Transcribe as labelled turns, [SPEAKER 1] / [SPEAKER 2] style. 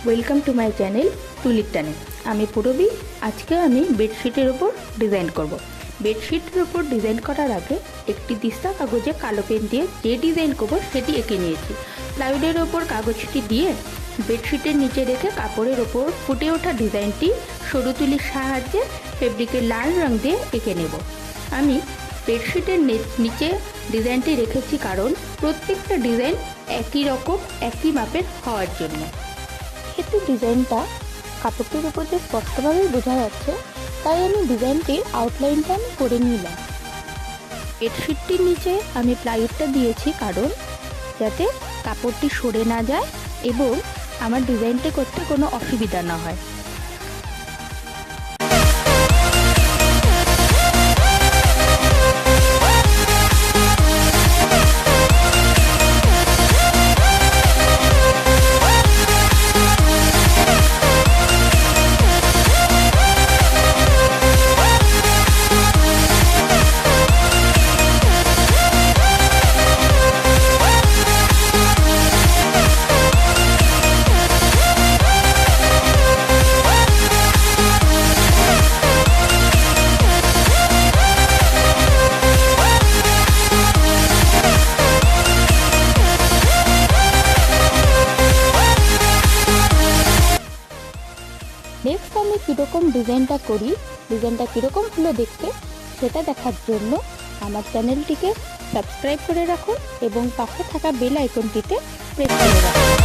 [SPEAKER 1] Welcome to my channel তুলির টানে। আমি পুরবী। আজকে আমি বেডশিটের ওপর ডিজাইন করব। বেডশিটের ওপর ডিজাইন করার আগে একটি দিস্তা কাগজে কালো পেন দিয়ে যে ডিজাইন করব সেটি এঁকে নিয়েছি। প্লাইউডের ওপর কাগজটি দিয়ে বেডশিটের নিচে রেখে কাপড়ের ওপর ফুটে ওঠা ডিজাইনটি সরু তুলির সাহায্যে ফেব্রিকের লাল রং দিয়ে এঁকে নেব। আমি বেডশিটের নিচে ডিজাইনটি রেখেছি কারণ প্রত্যেকটা ডিজাইন একই রকম একই মাপের হওয়ার জন্য। এতে ডিজাইনটা কাপড়টির উপর দিয়ে স্পষ্টভাবেই বোঝা যাচ্ছে, তাই আমি ডিজাইনটির আউটলাইনটা আমি করে নিলাম। বেডশিটটির নিচে আমি প্লাইউডটা দিয়েছি কারণ যাতে কাপড়টি সরে না যায় এবং আমার ডিজাইনটি করতে কোনো অসুবিধা না হয়। নেক্সট আমি কীরকম ডিজাইনটা করি, ডিজাইনটা কীরকম হলো দেখতে, সেটা দেখার জন্য আমার চ্যানেলটিকে সাবস্ক্রাইব করে রাখুন এবং পাশে থাকা বেল আইকনটিতে প্রেস করে রাখুন।